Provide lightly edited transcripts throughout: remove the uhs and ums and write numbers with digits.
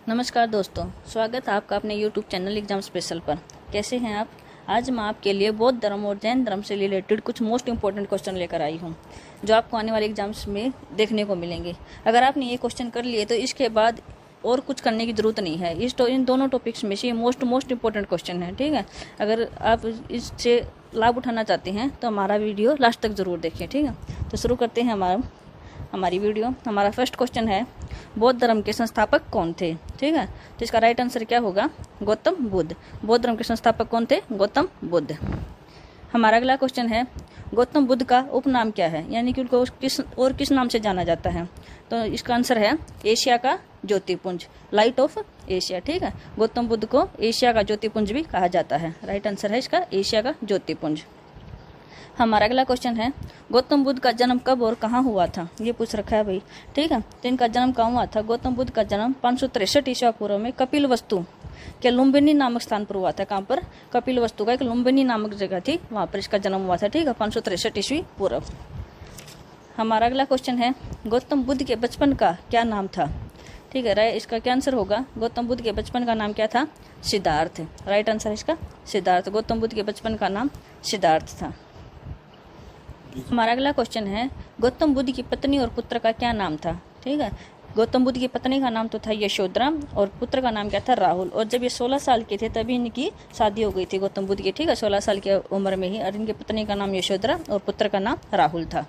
नमस्कार दोस्तों, स्वागत है आपका अपने YouTube चैनल एग्जाम स्पेशल पर। कैसे हैं आप? आज मैं आपके लिए बौद्ध धर्म और जैन धर्म से रिलेटेड कुछ मोस्ट इंपॉर्टेंट क्वेश्चन लेकर आई हूं, जो आपको आने वाले एग्जाम्स में देखने को मिलेंगे। अगर आपने ये क्वेश्चन कर लिए तो इसके बाद और कुछ करने की ज़रूरत नहीं है। इन दोनों टॉपिक्स में से मोस्ट इंपॉर्टेंट क्वेश्चन है, ठीक है। अगर आप इससे लाभ उठाना चाहते हैं तो हमारा वीडियो लास्ट तक ज़रूर देखें, ठीक है। तो शुरू करते हैं हमारी वीडियो। हमारा फर्स्ट क्वेश्चन है, बौद्ध धर्म के संस्थापक कौन थे? ठीक है, तो इसका राइट आंसर क्या होगा? गौतम बुद्ध। बौद्ध धर्म के संस्थापक कौन थे? गौतम बुद्ध। हमारा अगला क्वेश्चन है, गौतम बुद्ध का उपनाम क्या है, यानी कि उनको किस नाम से जाना जाता है? तो इसका आंसर है एशिया का ज्योतिपुंज, लाइट ऑफ एशिया। ठीक है, गौतम बुद्ध को एशिया का ज्योतिपुंज भी कहा जाता है। राइट आंसर है इसका एशिया का ज्योतिपुंज। हमारा अगला क्वेश्चन है, गौतम बुद्ध का जन्म कब और कहाँ हुआ था? ये पूछ रखा है भाई, ठीक है। तो इनका जन्म कहाँ हुआ था? गौतम बुद्ध का जन्म 563 ईसा पूर्व में कपिलवस्तु के लुम्बिनी नामक स्थान पर हुआ था। कहाँ पर? कपिलवस्तु का एक लुम्बिनी नामक जगह थी, वहाँ पर इसका जन्म हुआ था। ठीक है, 563 ईस्वी पूर्व। हमारा अगला क्वेश्चन है, गौतम बुद्ध के बचपन का क्या नाम था? ठीक है, इसका क्या आंसर होगा? गौतम बुद्ध के बचपन का नाम क्या था? सिद्धार्थ। राइट आंसर है इसका सिद्धार्थ। गौतम बुद्ध के बचपन का नाम सिद्धार्थ था। हमारा अगला क्वेश्चन है, गौतम बुद्ध की पत्नी और पुत्र का क्या नाम था? ठीक है, गौतम बुद्ध की पत्नी का नाम तो था यशोधरा और पुत्र का नाम क्या था? राहुल। और जब ये 16 साल के थे तभी इनकी शादी हो गई थी गौतम बुद्ध की। ठीक है, 16 साल की उम्र में ही। और इनकी पत्नी का नाम यशोधरा और पुत्र का नाम राहुल था।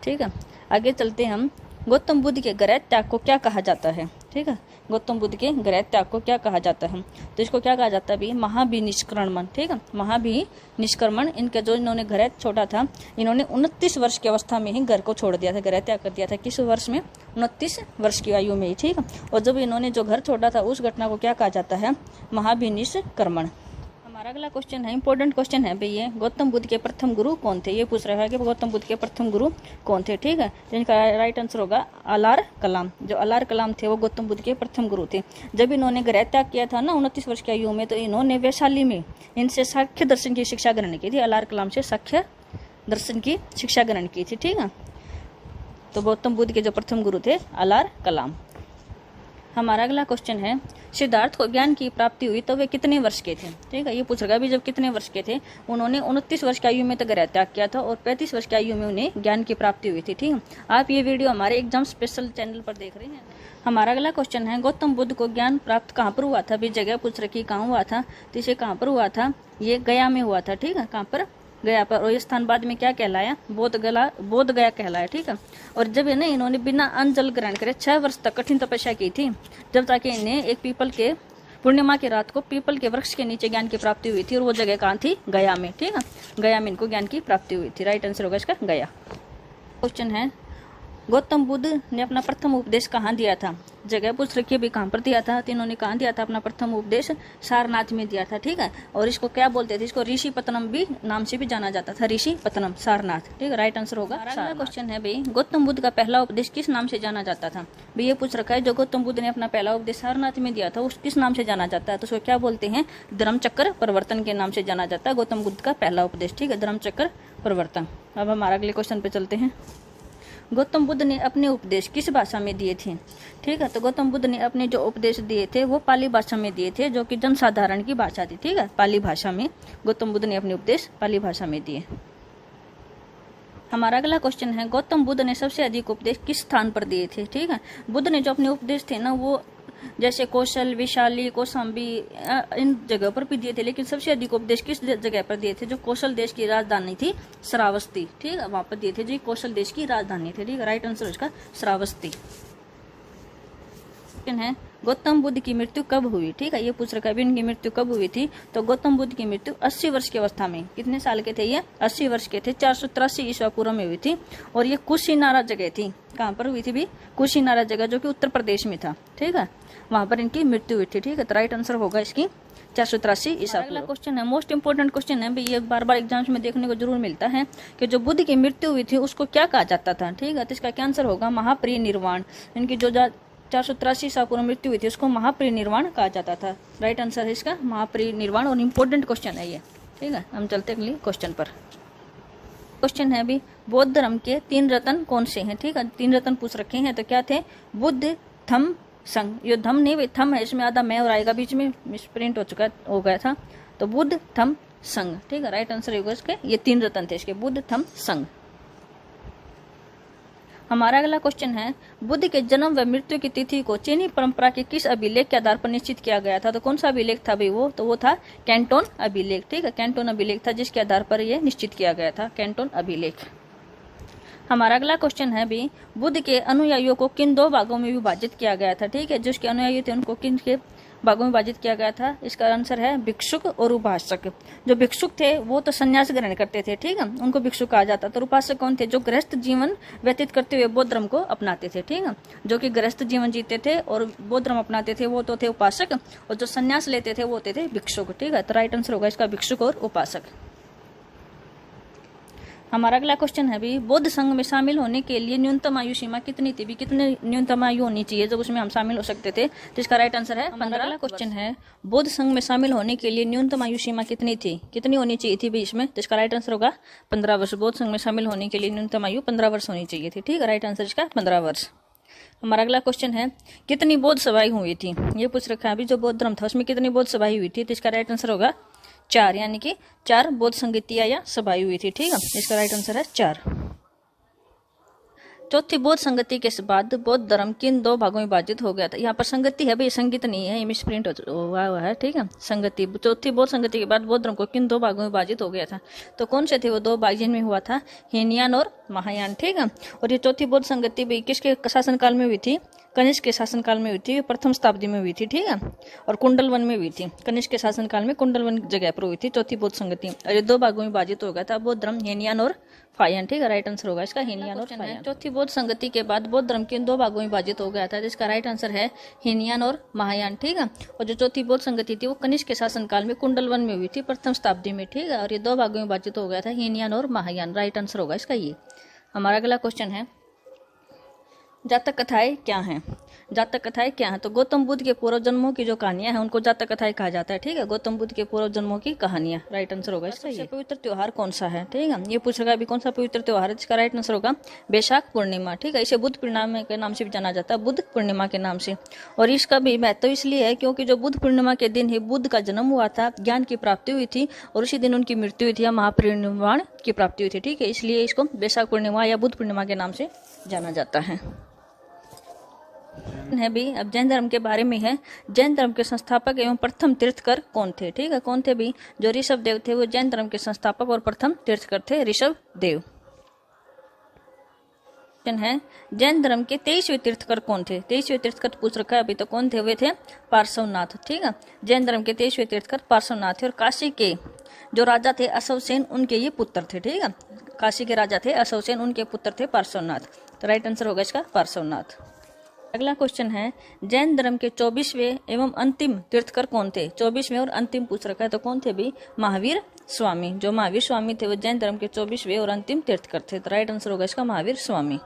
ठीक है, आगे चलते हम। गौतम बुद्ध के गृह त्याग को क्या कहा जाता है? ठीक है, गौतम बुद्ध के गृह त्याग को क्या कहा जाता है? तो इसको क्या कहा जाता है भी? महाभिनिष्क्रमण। ठीक है, महाभिनिष्क्रमण। इनका जो इन्होंने गृह छोड़ा था, इन्होंने 29 वर्ष की अवस्था में ही घर को छोड़ दिया था, गृह त्याग कर दिया था। किस वर्ष में? 29 वर्ष की आयु में ही। ठीक है, और जब इन्होंने जो घर छोड़ा था उस घटना को क्या कहा जाता है? महाभिनिष्क्रमण। हमारा अगला क्वेश्चन है, इंपॉर्टेंट क्वेश्चन है भैया, ये गौतम बुद्ध के प्रथम गुरु कौन थे? ये पूछ रहा है कि गौतम बुद्ध के प्रथम गुरु कौन थे। ठीक है, जिनका राइट आंसर होगा अलार कलाम। जो अलार कलाम थे वो गौतम बुद्ध के प्रथम गुरु थे। जब इन्होंने गृह त्याग किया था ना 29 वर्ष की आयु में, तो इन्होंने वैशाली में इनसे सांख्य दर्शन की शिक्षा ग्रहण की थी। अलार कलाम से सांख्य दर्शन की शिक्षा ग्रहण की थी। ठीक है, तो गौतम बुद्ध के जो प्रथम गुरु थे अलार कलाम। हमारा अगला क्वेश्चन है, सिद्धार्थ को ज्ञान की प्राप्ति हुई तो वे कितने वर्ष के थे? ठीक है, ये पूछ रहा है जब कितने वर्ष के थे? उन्होंने 29 वर्ष की आयु में तो गृह त्याग किया था और 35 वर्ष की आयु में उन्हें ज्ञान की प्राप्ति हुई थी। ठीक है, आप ये वीडियो हमारे एग्जाम स्पेशल चैनल पर देख रहे हैं। हमारा अगला क्वेश्चन है, गौतम बुद्ध को ज्ञान प्राप्त कहाँ पर हुआ था? भी जगह पूछ रखी, कहाँ हुआ था? तो इसे कहाँ पर हुआ था? ये गया में हुआ था। ठीक है, कहाँ पर? गया पर। और ये स्थान बाद में क्या कहलाया? बोध गया कहलाया। ठीक है, और जब इन्हें इन्होंने बिना अन्न जल ग्रहण करे 6 वर्ष तक कठिन तपस्या की थी, जब ताकि इन्हें एक पीपल के पूर्णिमा की रात को पीपल के वृक्ष के नीचे ज्ञान की प्राप्ति हुई थी। और वो जगह कहाँ थी? गया में। ठीक है, गया में इनको ज्ञान की प्राप्ति हुई थी। राइट आंसर होगा इसका गया। क्वेश्चन है, गौतम बुद्ध ने अपना प्रथम उपदेश कहाँ दिया था? जगह पूछ रखी है भी, कहाँ पर दिया था? तो इन्होंने कहाँ दिया था अपना प्रथम उपदेश? सारनाथ में दिया था। ठीक है, और इसको क्या बोलते थे? इसको ऋषि पतनम भी नाम से भी जाना जाता था, ऋषि पतनम, सारनाथ। ठीक है, राइट आंसर होगा। अगला क्वेश्चन है भाई, गौतम बुद्ध का पहला उपदेश किस नाम से जाना जाता था? भाई ये पूछ रखा है, जो गौतम बुद्ध ने अपना पहला उपदेश सारनाथ में दिया था उस किस नाम से जाना जाता है? तो उसको क्या बोलते हैं? धर्मचक्र प्रवर्तन के नाम से जाना जाता है गौतम बुद्ध का पहला उपदेश। ठीक है, धर्मचक्र प्रवर्तन। अब हमारा अगले क्वेश्चन पे चलते हैं। गौतम बुद्ध ने अपने उपदेश किस भाषा में दिए थे? ठीक है, तो गौतम बुद्ध ने अपने जो उपदेश दिए थे वो पाली भाषा में दिए थे, जो कि जनसाधारण की भाषा थी। ठीक है, पाली भाषा में गौतम बुद्ध ने अपने उपदेश पाली भाषा में दिए। हमारा अगला क्वेश्चन है, गौतम बुद्ध ने सबसे अधिक उपदेश किस स्थान पर दिए थे? ठीक है, बुद्ध ने जो अपने उपदेश थे ना वो जैसे कौशल, विशाली, कौशाम्बी इन जगह पर भी दिए थे, लेकिन सबसे अधिक उपदेश किस जगह पर दिए थे? जो कौशल देश की राजधानी थी श्रावस्ती। ठीक है, वहां पर दिए थे जो कौशल देश की राजधानी थी। ठीक है, राइट आंसर इसका श्रावस्ती है। गौतम बुद्ध की मृत्यु कब हुई? ठीक है, ये पूछ रखा है इनकी मृत्यु कब हुई थी? तो गौतम बुद्ध की मृत्यु 80 वर्ष की अवस्था में। कितने साल के थे ये? 80 वर्ष के थे। 483 ईसा पूर्व में हुई थी। और ये कुशीनारा जगह थी। कहाँ पर हुई थी भी? कुशीनारा जगह, जो कि उत्तर प्रदेश में था। ठीक है, वहां पर इनकी मृत्यु हुई थी। ठीक है, तो राइट आंसर होगा इसकी 483 ईसा। अगला क्वेश्चन है, मोस्ट इंपोर्टेंट क्वेश्चन है, ये बार बार एग्जाम्स में देखने को जरूर मिलता है कि जो बुद्ध की मृत्यु हुई थी उसको क्या कहा जाता था? ठीक है, तो इसका क्या आंसर होगा? महापरिनिर्वाण। इनकी जो 483 ईसा पूर्व मृत्यु हुई थी उसको महापरिनिर्वाण कहा जाता था। राइट आंसर है इसका महापरिनिर्वाण। और इम्पोर्टेंट क्वेश्चन है ये। ठीक है, हम चलते अगले क्वेश्चन पर। क्वेश्चन है अभी, बौद्ध धर्म के 3 रत्न कौन से हैं? ठीक है, 3 रत्न पूछ रखे हैं, तो क्या थे? बुद्ध, धम्म, संग। ये धम नहीं भाई, थम है, इसमें आधा मैं और आएगा बीच में, मिसप्रिंट हो गया था। तो बुद्ध थम संग, ठीक है। राइट आंसर होगा इसके, ये 3 रत्न थे इसके, बुद्ध थम संग। हमारा अगला क्वेश्चन है, बुद्ध के जन्म व मृत्यु की तिथि को चीनी परंपरा के किस अभिलेख के आधार पर निश्चित किया गया था? तो कौन सा अभिलेख था भाई वो? तो वो था कैंटोन अभिलेख, ठीक है। कैंटोन अभिलेख था जिसके आधार पर यह निश्चित किया गया था, कैंटोन अभिलेख। हमारा अगला क्वेश्चन है भी, बुद्ध के अनुयायियों को किन 2 भागों में विभाजित किया गया था? ठीक है, जिसके अनुयायी थे उनको किन के भागों में विभाजित किया गया था? इसका आंसर है भिक्षुक और उपासक। जो भिक्षुक थे वो तो संन्यास ग्रहण करते थे, ठीक है, उनको भिक्षुक कहा जाता था। और उपासक कौन थे? जो गृहस्थ जीवन व्यतीत करते हुए बौद्ध धर्म को अपनाते थे, ठीक है। जो कि गृहस्थ जीवन जीते थे और बौद्ध धर्म अपनाते थे वो तो थे उपासक, और जो संन्यास लेते थे वो होते थे भिक्षुक, ठीक है। तो राइट आंसर होगा इसका भिक्षुक और उपासक। हमारा अगला क्वेश्चन है भी, बौद्ध संघ में शामिल होने के लिए न्यूनतम आयु सीमा कितनी थी? भी कितने न्यूनतम आयु होनी चाहिए जब उसमें हम शामिल हो सकते थे? तो इसका राइट आंसर है 15। अगला क्वेश्चन है, बौद्ध संघ में शामिल होने के लिए न्यूनतम आयु सीमा कितनी थी? कितनी होनी चाहिए थी भी इसमें? तो इसका राइट आंसर होगा 15 वर्ष। बौद्ध संघ में शामिल होने के लिए न्यूनतम आयु 15 वर्ष होनी चाहिए थी, ठीक है। राइट आंसर इसका 15 वर्ष। हमारा अगला क्वेश्चन है, कितनी बौद्ध सभाएं हुई थी? ये पूछ रखा है अभी, जो बौद्ध धर्म था उसमें कितनी बौद्ध सभाएं हुई थी? तो इसका राइट आंसर होगा 4, यानी कि 4 बौद्ध संगतियां या सभाएं हुई थी, ठीक है। इसका राइट आंसर है 4। चौथी बौद्ध संगति के बाद बौद्ध धर्म किन 2 भागों में विभाजित हो गया था? यहाँ पर संगति है भाई, संगीत नहीं है, ये मिसप्रिंट हुआ है, ठीक है। संगति, चौथी बौद्ध संगति के बाद बौद्ध धर्म को किन 2 भागों में विभाजित हो गया था? तो कौन से थे वो 2 भाग जिनमें हुआ था? हीनयान और महायान, ठीक है। और ये चौथी बौद्ध संगति भी किसके शासनकाल में हुई थी? कनिष्क के शासनकाल में हुई थी, प्रथम शताब्दी में हुई थी, ठीक है। और कुंडलवन में हुई थी, कनिष्क के शासनकाल में कुंडलवन जगह पर हुई थी चौथी बौद्ध संगति। और ये 2 भागों में विभाजित हो गया था बौद्ध धर्म, हीनयान और फायान, ठीक है। राइट आंसर होगा इसका हीनयान और फायान। चौथी बौद्ध संगति के बाद बौद्ध धर्म किन 2 भागों में विभाजित हो गया था? जिसका राइट आंसर है हीनयान और महायान, ठीक है। और जो चौथी बौद्ध संगति थी वो कनिष्क के शासनकाल में कुंडलवन में हुई थी, प्रथम शताब्दी में, ठीक है। और ये 2 भागों में विभाजित हो गया था, हीनयान और महायान। राइट आंसर होगा इसका ये। हमारा अगला क्वेश्चन है, जातक कथाएं क्या हैं? जातक कथाएं क्या हैं? तो गौतम बुद्ध के पूर्व जन्मों की जो कहानियां हैं उनको जातक कथाएं कहा जाता है, ठीक है। गौतम बुद्ध के पूर्व जन्मों की कहानियां। राइट आंसर होगा इसका ये। पवित्र त्योहार कौन सा है? ठीक है, ये पूछ रहा है अभी कौन सा पवित्र त्योहार है? इसका राइट आंसर होगा बैशाख पूर्णिमा, ठीक है। इसे बुद्ध पूर्णिमा के नाम से भी जाना जाता है, बुद्ध पूर्णिमा के नाम से। और इसका भी महत्व इसलिए है क्योंकि जो बुद्ध पूर्णिमा के दिन ही बुद्ध का जन्म हुआ था, ज्ञान की प्राप्ति हुई थी, और उसी दिन उनकी मृत्यु हुई थी या महापरिनिर्वाण की प्राप्ति हुई थी, ठीक है। इसलिए इसको बैशाख पूर्णिमा या बुद्ध पूर्णिमा के नाम से जाना जाता है भी। अब जैन धर्म के बारे में है, जैन धर्म के संस्थापक एवं प्रथम तीर्थकर कौन थे? ठीक है, कौन थे भी? जो ऋषभ देव थे वो जैन धर्म के संस्थापक और प्रथम तीर्थकर थे, ऋषभ देव। है जैन धर्म के 23वें तीर्थकर कौन थे? 23वें तीर्थकर पूछ रखा है अभी, तो कौन थे? वे थे पार्श्वनाथ, ठीक है। जैन धर्म के 23वें तीर्थकर पार्श्वनाथ थे। और काशी के जो राजा थे अशोकसेन, उनके ये पुत्र थे, ठीक है। काशी के राजा थे अशोकसेन, उनके पुत्र थे पार्श्वनाथ। तो राइट आंसर होगा इसका पार्श्वनाथ। अगला क्वेश्चन है, जैन धर्म के 24वें एवं अंतिम तीर्थकर कौन थे? 24वें और अंतिम पूछ रखा है, तो कौन थे भी? महावीर स्वामी। जो महावीर स्वामी थे वो जैन धर्म के 24वें और अंतिम तीर्थकर थे। तो राइट आंसर होगा इसका महावीर स्वामी।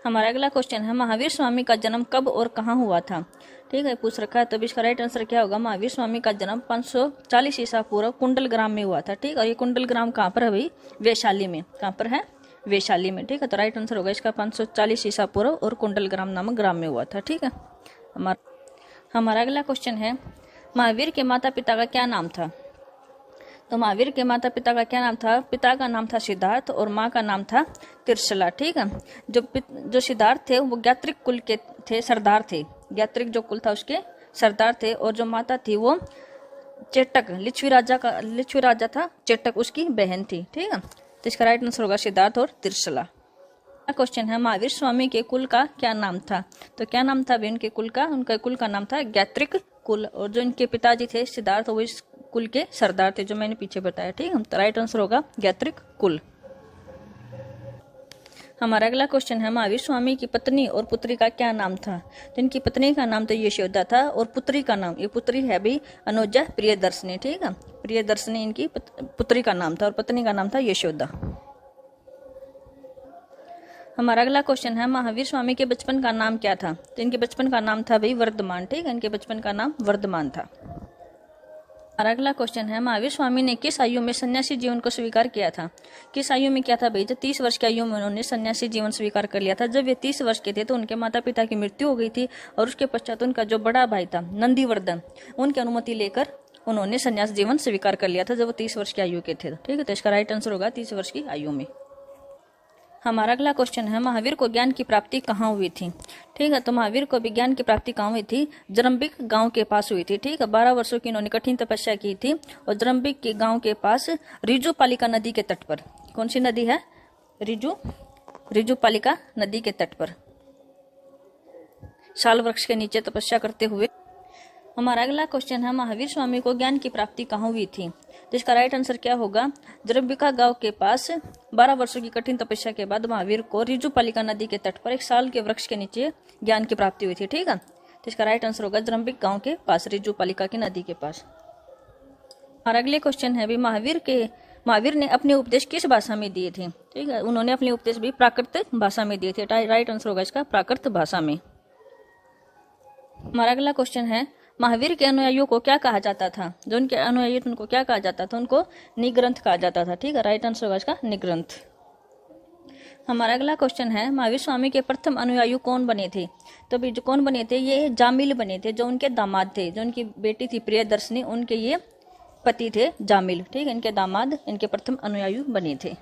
हमारा अगला क्वेश्चन है, महावीर स्वामी का जन्म कब और कहाँ हुआ था? ठीक है, पूछ रखा है, तब इसका राइट आंसर क्या होगा? महावीर स्वामी का जन्म 540 ईसा पूर्व कुंडल ग्राम में हुआ था, ठीक। और ये कुंडल ग्राम कहाँ पर है भाई? वैशाली में। कहाँ पर है? वैशाली में, ठीक है। तो राइट आंसर होगा इसका 540 ईसा पूर्व और कुंडल ग्राम नामक ग्राम में हुआ था, ठीक है। हमारा अगला क्वेश्चन है, महावीर के माता पिता का क्या नाम था? तो महावीर के माता पिता का क्या नाम था? पिता का नाम था सिद्धार्थ और माँ का नाम था त्रिशला, ठीक है। जो सिद्धार्थ थे वो ज्ञात्रिक कुल के थे, सरदार थे। ज्ञात्रिक जो कुल था उसके सरदार थे। और जो माता थी वो चेटक, लिच्छवी राजा था चेटक, उसकी बहन थी, ठीक है। तो इसका राइट आंसर होगा सिद्धार्थ और त्रिशला। क्वेश्चन है, महावीर स्वामी के कुल का क्या नाम था? तो क्या नाम था उनके कुल का? उनका कुल का नाम था ज्ञात्रिक कुल। और जो इनके पिताजी थे सिद्धार्थ, वो इस कुल के सरदार थे, जो मैंने पीछे बताया, ठीक है। तो राइट आंसर होगा ज्ञात्रिक कुल। हमारा अगला क्वेश्चन है, महावीर स्वामी की पत्नी और पुत्री का क्या नाम था? तो इनकी पत्नी का नाम तो यशोदा था और पुत्री का नाम, ये पुत्री है भी अनुजा प्रियदर्शनी, ठीक है। प्रियदर्शनी इनकी पुत्री का नाम था और पत्नी का नाम था यशोदा। हमारा अगला क्वेश्चन है, महावीर स्वामी के बचपन का नाम क्या था? तो इनके बचपन का नाम था भाई वर्धमान, ठीक है। इनके बचपन का नाम वर्धमान था। और अगला क्वेश्चन है, महावीर स्वामी ने किस आयु में सन्यासी जीवन को स्वीकार किया था? किस आयु में किया था भाई? जब 30 वर्ष की आयु में उन्होंने सन्यासी जीवन स्वीकार कर लिया था। जब वे 30 वर्ष के थे तो उनके माता पिता की मृत्यु हो गई थी और उसके पश्चात उनका जो बड़ा भाई था नंदीवर्धन, उनकी अनुमति लेकर उन्होंने सन्यास जीवन स्वीकार कर लिया था जब वो 30 वर्ष की आयु के थे। ठीक है, तो इसका राइट आंसर होगा 30 वर्ष की आयु में। हमारा अगला क्वेश्चन है, महावीर को ज्ञान की प्राप्ति कहाँ हुई थी? ठीक है, तो महावीर को विज्ञान की प्राप्ति कहाँ हुई थी? जरम्बिक गांव के पास हुई थी। ठीक है, 12 वर्षों की इन्होंने कठिन तपस्या की थी और जरम्बिक के गांव के पास रिजुपालिका नदी के तट पर, कौन सी नदी है? रिजुपालिका नदी के तट पर साल वृक्ष के नीचे तपस्या करते हुए। हमारा अगला क्वेश्चन है, महावीर स्वामी को ज्ञान की प्राप्ति कहाँ हुई थी? तो इसका राइट आंसर क्या होगा? जरम्बिका गांव के पास 12 वर्षों की कठिन तपस्या के बाद महावीर को रिजुपालिका नदी के तट पर एक साल के वृक्ष के नीचे ज्ञान की प्राप्ति हुई थी। ठीक है, तो इसका राइट आंसर होगा जरम्बिक गांव के पास, रिजुपालिका की नदी के पास। और अगले क्वेश्चन है भी, महावीर ने अपने उपदेश किस भाषा में दिए थे? ठीक है, उन्होंने अपने उपदेश भी प्राकृत भाषा में दिए थे। राइट आंसर होगा इसका प्राकृत भाषा में। हमारा अगला क्वेश्चन है, महावीर के अनुयायियों को क्या कहा जाता था? जो उनके अनुयायी थे उनको क्या कहा जाता था? उनको निग्रंथ कहा जाता था। ठीक है, राइट आंसर होगा इसका निग्रंथ। हमारा अगला क्वेश्चन है, महावीर स्वामी के प्रथम अनुयायी कौन बने थे? तो भी जो कौन बने थे, ये जामिल बने थे, जो उनके दामाद थे। जो उनकी बेटी थी प्रियदर्शनी, उनके ये पति थे जामिल। ठीक है, इनके दामाद इनके प्रथम अनुयायी बने थे।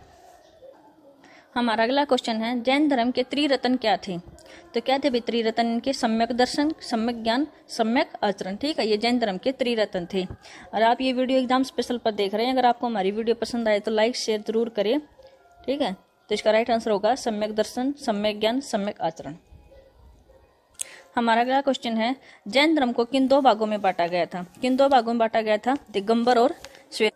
हमारा अगला क्वेश्चन है, जैन धर्म के त्रिरत्न क्या थे? तो क्या थे भी त्रिरत्न इनके? सम्यक दर्शन, सम्यक ज्ञान, सम्यक आचरण। ठीक है, ये जैन धर्म के त्रिरत्न थे। और आप ये वीडियो एग्जाम स्पेशल पर देख रहे हैं, अगर आपको हमारी वीडियो पसंद आए तो लाइक शेयर जरूर करें। ठीक है, तो इसका राइट आंसर होगा सम्यक दर्शन, सम्यक ज्ञान, सम्यक आचरण। हमारा अगला क्वेश्चन है, जैन धर्म को किन 2 भागों में बांटा गया था? किन 2 भागों में बांटा गया था? दिगंबर और श्वेत।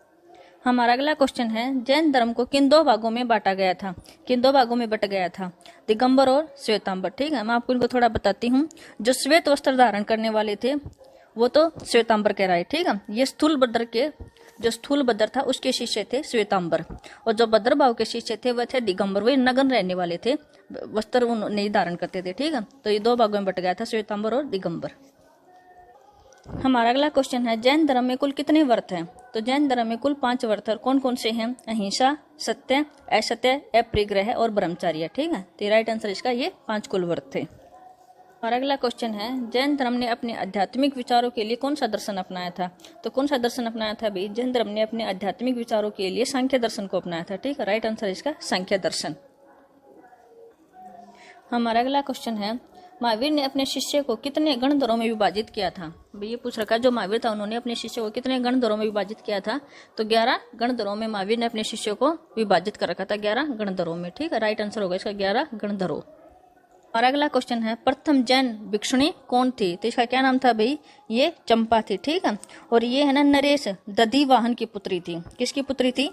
हमारा अगला क्वेश्चन है, जैन धर्म को किन 2 भागों में बांटा गया था? किन 2 भागों में बट गया था? दिगंबर और श्वेतांबर। ठीक है, मैं आपको इनको थोड़ा बताती हूँ। जो श्वेत वस्त्र धारण करने वाले थे वो तो श्वेतांबर कहलाए। ठीक है, ये जो स्थूल भद्र था उसके शिष्य थे श्वेतांबर, और जो भद्र भाव के शिष्य थे वह थे दिगंबर। वे नग्न रहने वाले थे, वस्त्र नहीं धारण करते थे। ठीक है, तो ये 2 भागों में बट गया था, श्वेतांबर और दिगंबर। हमारा अगला क्वेश्चन है, जैन धर्म में कुल कितने व्रत हैं? तो जैन धर्म में कुल 5 व्रत है। कौन कौन से हैं? अहिंसा, सत्य, असत्य, अपरिग्रह और ब्रह्मचर्य। ठीक है, तो राइट आंसर इसका ये 5 कुल व्रत थे। और अगला क्वेश्चन है, जैन धर्म ने अपने आध्यात्मिक विचारों के लिए कौन सा दर्शन अपनाया था? तो कौन सा दर्शन अपनाया था भाई? जैन धर्म ने अपने आध्यात्मिक विचारों के लिए सांख्य दर्शन को अपनाया था। ठीक है, राइट आंसर इसका सांख्य दर्शन। हमारा अगला क्वेश्चन है, महावीर ने अपने शिष्य को कितने गणधरों में विभाजित किया था? भाई ये पूछ रखा है, जो महावीर था उन्होंने अपने शिष्य को कितने गणधरों में विभाजित किया था? तो 11 गणधरों में महावीर ने अपने शिष्य को विभाजित कर रखा था, 11 गणधरों में। ठीक है, राइट आंसर होगा इसका 11 गणधरों। और अगला क्वेश्चन है, प्रथम जैन भिक्षुणी कौन थी? तो इसका क्या नाम था भाई? ये चंपा थी। ठीक है, और ये है ना नरेश दधिवाहन की पुत्री थी। किसकी पुत्री थी?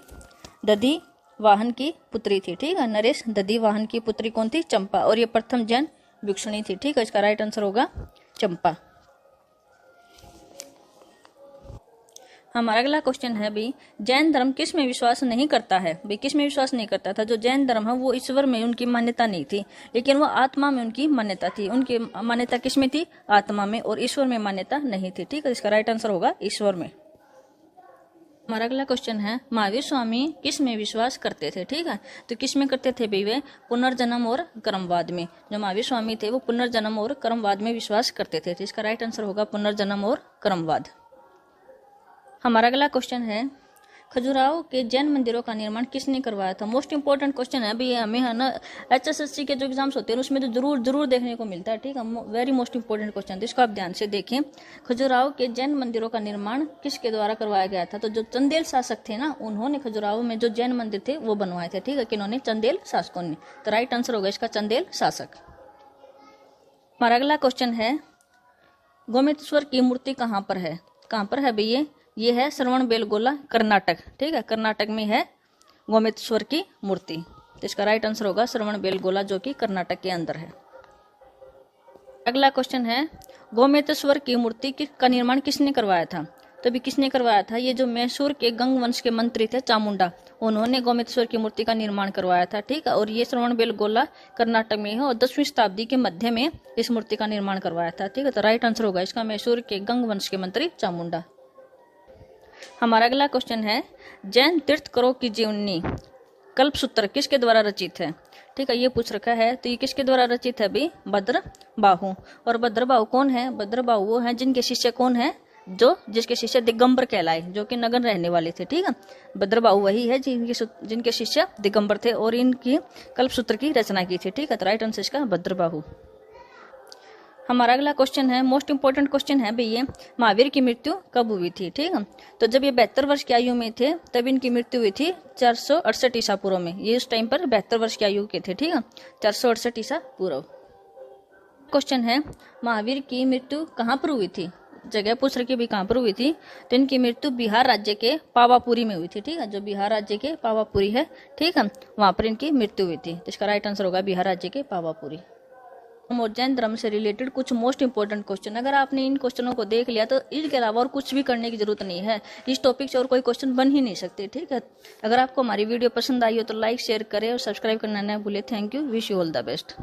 दधिवाहन की पुत्री थी। ठीक है, नरेश दधिवाहन की पुत्री कौन थी? चंपा। और ये प्रथम जैन भिक्षुणी थी। ठीक है, इसका राइट आंसर होगा चंपा। हमारा अगला क्वेश्चन है भी, जैन धर्म किस में विश्वास नहीं करता है? भी किस में विश्वास नहीं करता था? जो जैन धर्म है वो ईश्वर में उनकी मान्यता नहीं थी, लेकिन वो आत्मा में उनकी मान्यता थी। उनकी मान्यता किस में थी? आत्मा में, और ईश्वर में मान्यता नहीं थी। ठीक है, इसका राइट आंसर होगा ईश्वर में। हमारा अगला क्वेश्चन है, महावीर स्वामी किस में विश्वास करते थे? ठीक है, तो किस में करते थे भाई? वे पुनर्जन्म और कर्मवाद में। जो महावीर स्वामी थे वो पुनर्जन्म और कर्मवाद में विश्वास करते थे। तो इसका राइट आंसर होगा पुनर्जन्म और कर्मवाद। हमारा अगला क्वेश्चन है, खजुराहो के जैन मंदिरों का निर्माण किसने करवाया था? मोस्ट इंपोर्टेंट क्वेश्चन है अभी, हमें है ना HSSC के जो एग्जाम्स होते हैं उसमें तो जरूर देखने को मिलता है। ठीक है, वेरी मोस्ट इंपोर्टेंट क्वेश्चन, इसको आप ध्यान से देखें। खजुराहो के जैन मंदिरों का निर्माण किसके द्वारा करवाया गया था? तो जो चंदेल शासक थे ना, उन्होंने खजुराहो में जो जैन मंदिर थे वो बनवाए थे। ठीक है, किन्होंने? चंदेल शासकों ने। तो राइट आंसर होगा इसका चंदेल शासक। हमारा अगला क्वेश्चन है, गोमेतेश्वर की मूर्ति कहाँ पर है? कहाँ पर है भैया? ये है श्रवणबेलगोला, कर्नाटक। ठीक है, कर्नाटक में है गोमेतेश्वर की मूर्ति। तो इसका राइट आंसर होगा श्रवणबेलगोला, जो कि कर्नाटक के अंदर है। अगला क्वेश्चन है, गोमेतेश्वर की मूर्ति का निर्माण किसने करवाया था? तो भी किसने करवाया था? ये जो मैसूर के गंग वंश के मंत्री थे चामुंडा, उन्होंने गोमेतेश्वर की मूर्ति का निर्माण करवाया था। ठीक है, और ये श्रवणबेलगोला कर्नाटक में है और 10वीं शताब्दी के मध्य में इस मूर्ति का निर्माण करवाया था। ठीक है, तो राइट आंसर होगा इसका मैसूर के गंग वंश के मंत्री चामुंडा। हमारा अगला क्वेश्चन है, जैन तीर्थंकरों की जीवनी कल्पसूत्र किसके द्वारा रचित है? ठीक है, ये पूछ रखा है, तो ये किसके द्वारा रचित है भाई? भद्रबाहु। और भद्रबाहु कौन है? भद्रबाहु वो हैं जिनके शिष्य कौन है? जिसके शिष्य दिगंबर कहलाए, जो कि नगन रहने वाले थे। ठीक है, भद्रबाहु वही है जिनके शिष्य दिगंबर थे और इनकी कल्पसूत्र की रचना की थी। ठीक है, तो राइट आंसर इसका भद्रबाहु। हमारा अगला क्वेश्चन है, मोस्ट इंपोर्टेंट क्वेश्चन है भैया, महावीर की मृत्यु कब हुई थी? ठीक है, तो जब ये 72 वर्ष की आयु में थे तब इनकी मृत्यु हुई थी 468 ईसा पूर्व में। ये उस टाइम पर 72 वर्ष की आयु के थे। ठीक है, 468 ईसा पूर्व। क्वेश्चन है, महावीर की मृत्यु कहाँ पर हुई थी? जगह पूछ रखी भी कहाँ पर हुई थी, तो इनकी मृत्यु बिहार राज्य के पावापुरी में हुई थी। ठीक है, जो बिहार राज्य के पावापुरी है, ठीक है, वहां पर इनकी मृत्यु हुई थी। तो इसका राइट आंसर होगा बिहार राज्य के पावापुरी। और जैन धर्म से रिलेटेड कुछ मोस्ट इंपोर्टेंट क्वेश्चन, अगर आपने इन क्वेश्चनों को देख लिया तो इसके अलावा और कुछ भी करने की जरूरत नहीं है। इस टॉपिक से और कोई क्वेश्चन बन ही नहीं सकते। ठीक है, अगर आपको हमारी वीडियो पसंद आई हो तो लाइक शेयर करें और सब्सक्राइब करना न भूलें। Thank you, wish you all the best.